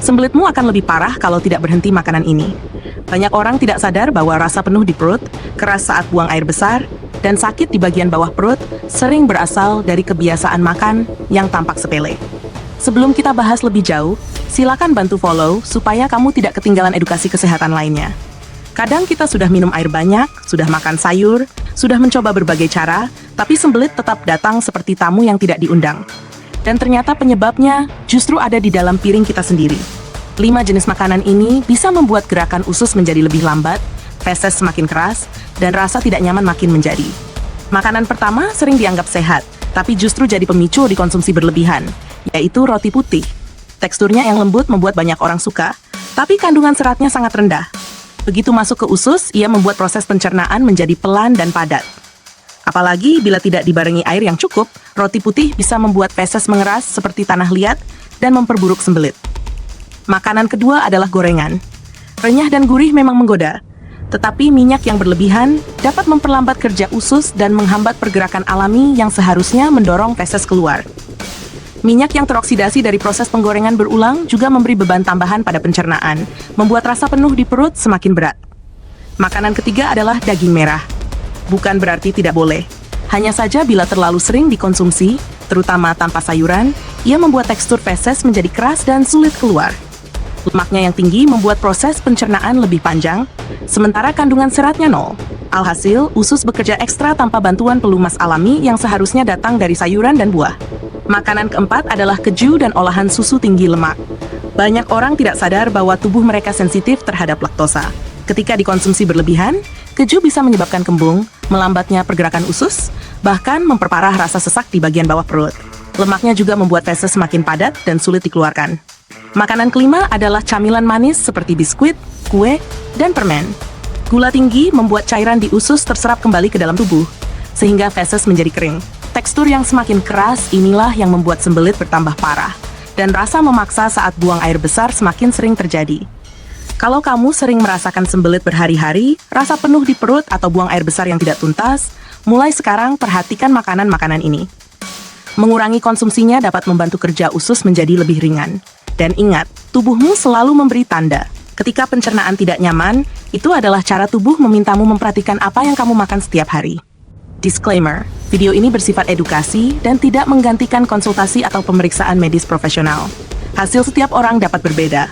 Sembelitmu akan lebih parah kalau tidak berhenti makanan ini. Banyak orang tidak sadar bahwa rasa penuh di perut, keras saat buang air besar, dan sakit di bagian bawah perut sering berasal dari kebiasaan makan yang tampak sepele. Sebelum kita bahas lebih jauh, silakan bantu follow supaya kamu tidak ketinggalan edukasi kesehatan lainnya. Kadang kita sudah minum air banyak, sudah makan sayur, sudah mencoba berbagai cara, tapi sembelit tetap datang seperti tamu yang tidak diundang. Dan ternyata penyebabnya justru ada di dalam piring kita sendiri. 5 jenis makanan ini bisa membuat gerakan usus menjadi lebih lambat, feses semakin keras, dan rasa tidak nyaman makin menjadi. Makanan pertama sering dianggap sehat, tapi justru jadi pemicu dikonsumsi berlebihan, yaitu roti putih. Teksturnya yang lembut membuat banyak orang suka, tapi kandungan seratnya sangat rendah. Begitu masuk ke usus, ia membuat proses pencernaan menjadi pelan dan padat. Apalagi bila tidak dibarengi air yang cukup, roti putih bisa membuat feses mengeras seperti tanah liat dan memperburuk sembelit. Makanan kedua adalah gorengan. Renyah dan gurih memang menggoda, tetapi minyak yang berlebihan dapat memperlambat kerja usus dan menghambat pergerakan alami yang seharusnya mendorong feses keluar. Minyak yang teroksidasi dari proses penggorengan berulang juga memberi beban tambahan pada pencernaan, membuat rasa penuh di perut semakin berat. Makanan ketiga adalah daging merah. Bukan berarti tidak boleh. Hanya saja bila terlalu sering dikonsumsi, terutama tanpa sayuran, ia membuat tekstur feses menjadi keras dan sulit keluar. Lemaknya yang tinggi membuat proses pencernaan lebih panjang, sementara kandungan seratnya nol. Alhasil, usus bekerja ekstra tanpa bantuan pelumas alami yang seharusnya datang dari sayuran dan buah. Makanan keempat adalah keju dan olahan susu tinggi lemak. Banyak orang tidak sadar bahwa tubuh mereka sensitif terhadap laktosa. Ketika dikonsumsi berlebihan, keju bisa menyebabkan kembung, melambatnya pergerakan usus, bahkan memperparah rasa sesak di bagian bawah perut. Lemaknya juga membuat feses semakin padat dan sulit dikeluarkan. Makanan kelima adalah camilan manis seperti biskuit, kue, dan permen. Gula tinggi membuat cairan di usus terserap kembali ke dalam tubuh, sehingga feses menjadi kering. Tekstur yang semakin keras inilah yang membuat sembelit bertambah parah, dan rasa memaksa saat buang air besar semakin sering terjadi. Kalau kamu sering merasakan sembelit berhari-hari, rasa penuh di perut atau buang air besar yang tidak tuntas, mulai sekarang perhatikan makanan-makanan ini. Mengurangi konsumsinya dapat membantu kerja usus menjadi lebih ringan. Dan ingat, tubuhmu selalu memberi tanda. Ketika pencernaan tidak nyaman, itu adalah cara tubuh memintamu memperhatikan apa yang kamu makan setiap hari. Disclaimer, video ini bersifat edukasi dan tidak menggantikan konsultasi atau pemeriksaan medis profesional. Hasil setiap orang dapat berbeda.